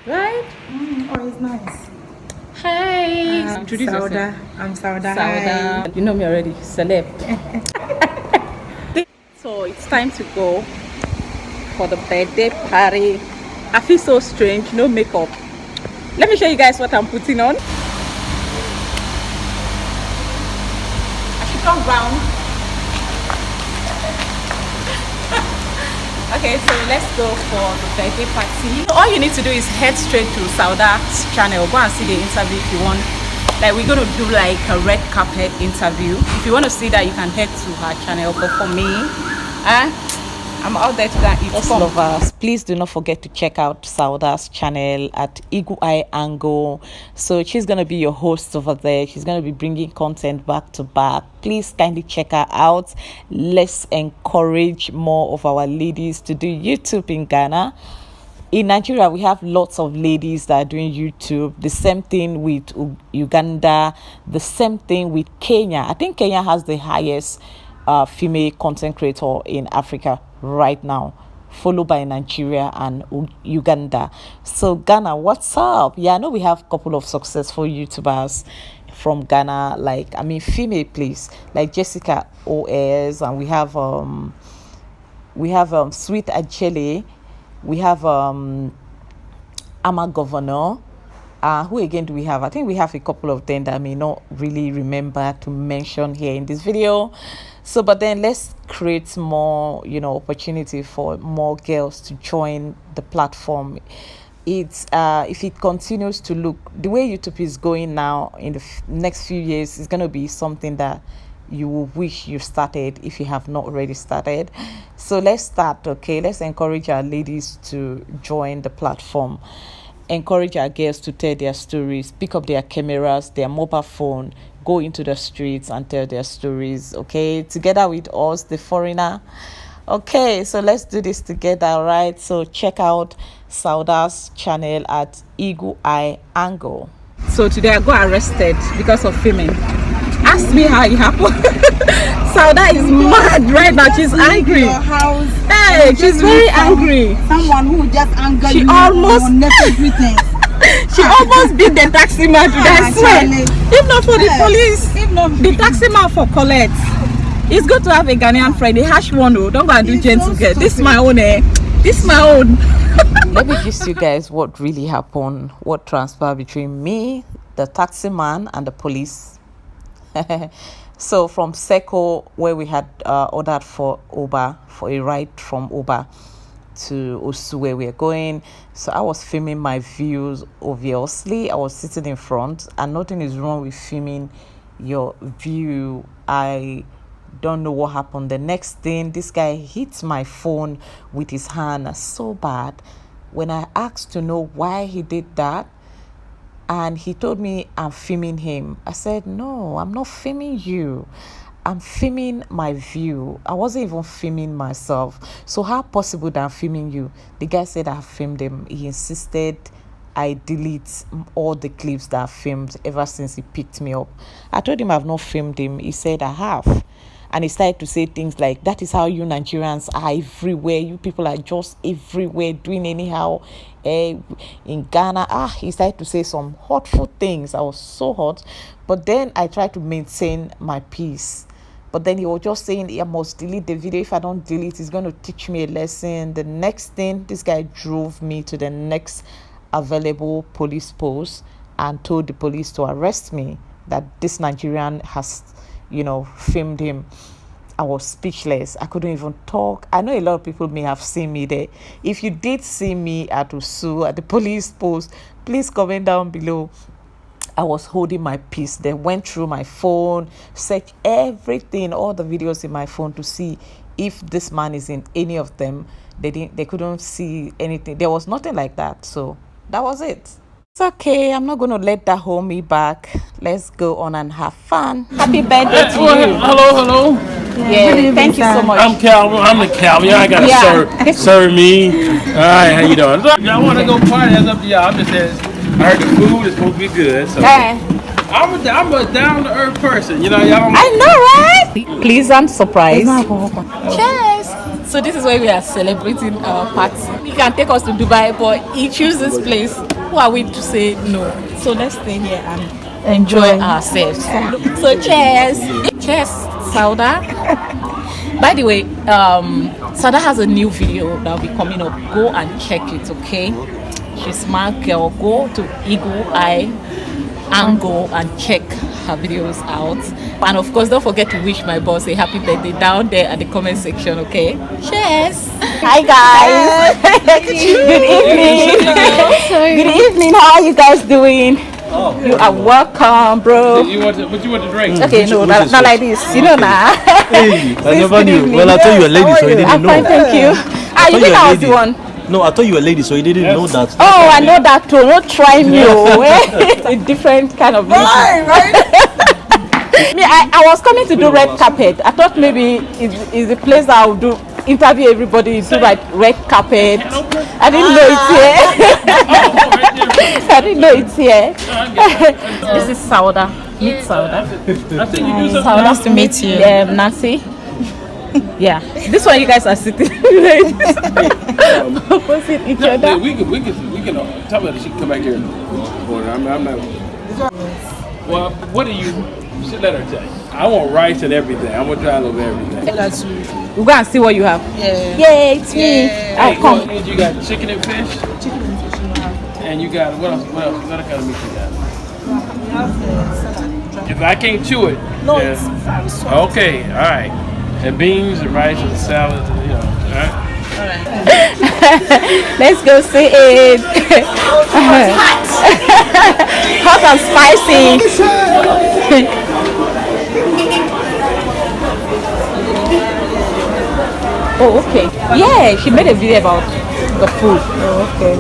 Right? Oh, it's nice. Hi. Introduce Sauda. yourself. I'm Sauda. Sauda. Hi. You know me already. Celeb. So it's time to go for the birthday party. I feel so strange. No makeup. Let me show you guys what I'm putting on. I should come round. Okay, so let's go for the birthday party. All you need to do is head straight to Sauda's channel. Go and see the interview if you want. Like, we're going to do like a red carpet interview. If you want to see that, you can head to her channel. But for me, I'm out there to go and eat. Yes, lovers, please do not forget to check out Sauda's channel at Eagle Eye Angle. So she's going to be your host over there. She's going to be bringing content back to back. Please kindly check her out. Let's encourage more of our ladies to do YouTube in Ghana. In Nigeria, we have lots of ladies that are doing YouTube. The same thing with Uganda. The same thing with Kenya. I think Kenya has the highest female content creator in Africa right now, followed by Nigeria and Uganda. So Ghana, what's up? Yeah, I know we have a couple of successful YouTubers from Ghana, like female, please, like Jessica OS, and we have Sweet Achele, we have Ama Governor. Who again do we have? I think we have a couple of them that I may not really remember to mention here in this video. So, but then let's create more, opportunity for more girls to join the platform. It's if it continues to look the way YouTube is going now, in the next few years, it's going to be something that you will wish you started if you have not already started. So let's start. Okay, let's encourage our ladies to join the platform. Encourage our girls to tell their stories, pick up their cameras, their mobile phone, go into the streets and tell their stories, okay, together with us, the foreigner. Okay, so let's do this together, right? So check out Sauda's channel at Eagle Eye Angle. So today I got arrested because of filming. Ask me how it happened. Sauda is mad right now. She's angry. Hey, she's very angry. Someone who just angered She you almost everything. She almost beat the taxi man today, I swear. If not for the police, the taxi man for Colette. It's good to have a Ghanaian friend, a harsh one. Oh, don't go and do gentle girl. This is my own, This is my own. Let me just you guys what really happened, what transpired between me, the taxi man, and the police. So from Seko, where we had ordered for Uber, for a ride from Uber to Osu, where we're going. So I was filming my views. Obviously, I was sitting in front, and nothing is wrong with filming your view. I don't know what happened. The next thing, this guy hit my phone with his hand so bad. When I asked to know why he did that, and he told me I'm filming him, I said, no, I'm not filming you. I'm filming my view. I wasn't even filming myself. So how possible that I'm filming you? The guy said I filmed him. He insisted I delete all the clips that I filmed ever since he picked me up. I told him I've not filmed him. He said I have. And he started to say things like, that is how you Nigerians are everywhere. You people are just everywhere doing anyhow. In Ghana, he started to say some hurtful things. I was so hot. But then I tried to maintain my peace. But then he was just saying, I must delete the video. If I don't delete, he's going to teach me a lesson. The next thing, this guy drove me to the next available police post and told the police to arrest me, that this Nigerian has filmed him. I was speechless. I couldn't even talk. I know a lot of people may have seen me there. If you did see me at Usu, at the police post, please comment down below. I was holding my peace. They went through my phone, searched everything, all the videos in my phone to see if this man is in any of them. They couldn't see anything. There was nothing like that. So that was it. It's okay. I'm not going to let that hold me back. Let's go on and have fun. Happy birthday to you. Hello. Yeah, thank you so much. I'm Calvin. I'm the Calvin. I gotta serve me. All right, how you doing? Y'all want to go party? That's up to y'all. I'm just saying. I heard the food is supposed to be good. So I'm a down to earth person. Y'all. I know, right? Please, I'm surprised. Cheers. So this is where we are celebrating our party. He can take us to Dubai, but he chooses this place. Who are we to say no? So let's stay here and enjoy ourselves. So cheers. Cheers, Sauda. By the way, Sauda has a new video that will be coming up. Go and check it, okay? She's smart girl. Go to Eagle Eye and go and check her videos out. And of course, don't forget to wish my boss a happy birthday down there at the comment section, okay? Cheers! Hi guys! Good evening! Good evening, how are you guys doing? You are welcome, bro. What you want to drink? Okay, no, not like this. You know now. Hey, I never knew. Well, I thought you were a lady, so you didn't I'm know. fine, thank you. You think I was the one? No, I thought you were a lady, so you didn't know that. Oh, I know that too. Don't try me. It's a different kind of music. Right. Me, I was coming to do red carpet. I thought maybe it's a place that I would do interview everybody, do like red carpet. I didn't know it's here. I didn't know it's here. This is Sauda. Meet Sauda. I think you do something. Sauda. Nice to meet you. Nancy. Yeah, this one you guys are sitting opposite each other. We can tell her that she can come back here. I'm not. Well, what do you? You should let her tell you. I want rice and everything. I want to try a little bit of everything. We'll go and see what you have. Yeah. Yay, it's me. Hey, Come. you got chicken and fish, Chicken and fish you have. and you got what else? What other kind of meat you got? We have salad. If I can't chew it, No, then- it's very soft. okay, all right. And beans and rice and salad, and, you know, all right. Let's go see it. Hot and spicy. Oh, okay. Yeah, she made a video about the food. Oh, okay.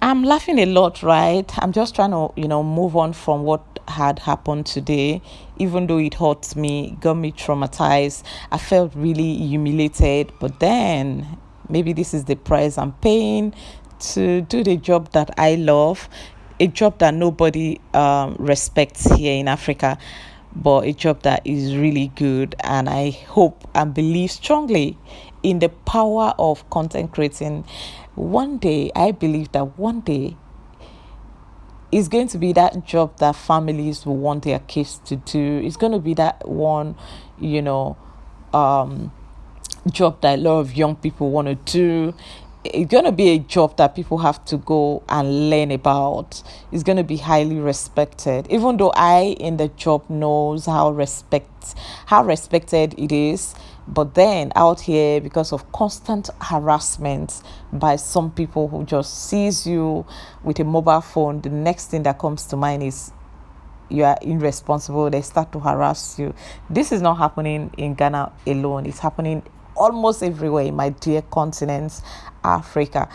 I'm laughing a lot, right? I'm just trying to, move on from what had happened today. Even though it hurt me, got me traumatized, I felt really humiliated. But then maybe this is the price I'm paying to do the job that I love, a job that nobody respects here in Africa, but a job that is really good. And I hope and believe strongly in the power of content creating. One day, I believe that one day it's going to be that job that families will want their kids to do. It's going to be that one, job that a lot of young people want to do. It's going to be a job that people have to go and learn about. It's going to be highly respected. Even though I in the job knows how respected it is, but then out here, because of constant harassment by some people who just sees you with a mobile phone, the next thing that comes to mind is you are irresponsible. They start to harass you. This is not happening in Ghana alone. It's happening almost everywhere in my dear continent, Africa,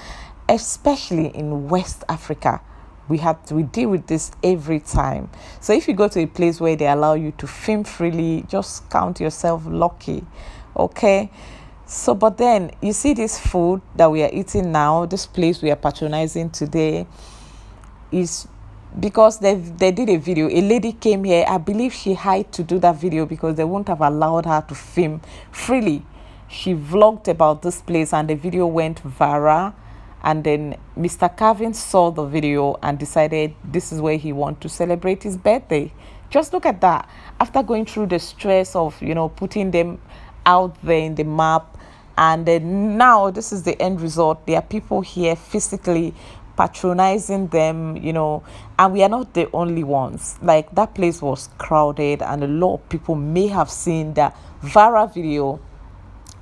especially in West Africa. We deal with this every time. So if you go to a place where they allow you to film freely, just count yourself lucky. Okay, so but then you see this food that we are eating now, this place we are patronizing today, is because they did a video. A lady came here, I believe she had to do that video because they wouldn't have allowed her to film freely. She vlogged about this place and the video went viral, and then Mr. Calvin saw the video and decided this is where he wants to celebrate his birthday. Just look at that. After going through the stress of putting them out there in the map, and then now this is the end result. There are people here physically patronizing them, and we are not the only ones. Like, that place was crowded, and a lot of people may have seen that viral video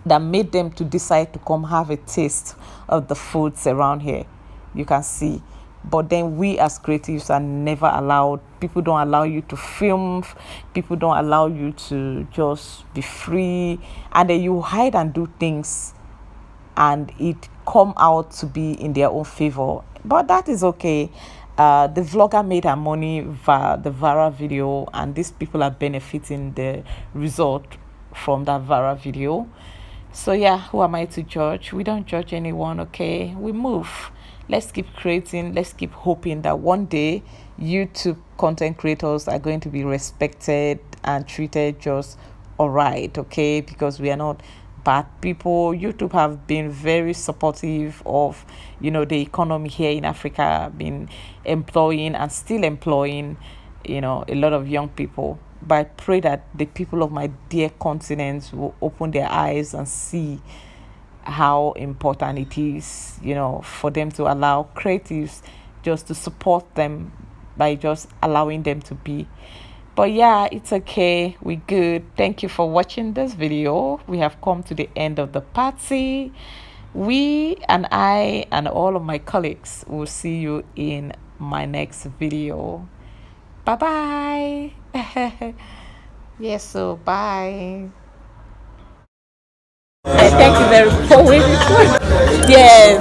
that made them to decide to come have a taste of the foods around here. You can see. But then we as creatives are never allowed. People don't allow you to film. People don't allow you to just be free. And then you hide and do things and it come out to be in their own favor. But that is okay. The vlogger made her money via the viral video, and these people are benefiting the result from that viral video. So yeah, who am I to judge? We don't judge anyone, okay? We move. Let's keep creating. Let's keep hoping that one day YouTube content creators are going to be respected and treated just all right, okay? Because we are not part. YouTube have been very supportive of, the economy here in Africa, been employing and still employing, a lot of young people. But I pray that the people of my dear continent will open their eyes and see how important it is, for them to allow creatives just to support them by just allowing them to be. But yeah, it's okay, we good. Thank you for watching this video. We have come to the end of the party. We and I and all of my colleagues will see you in my next video. Bye bye. Yes, so bye. Thank you very much for waiting. Yes.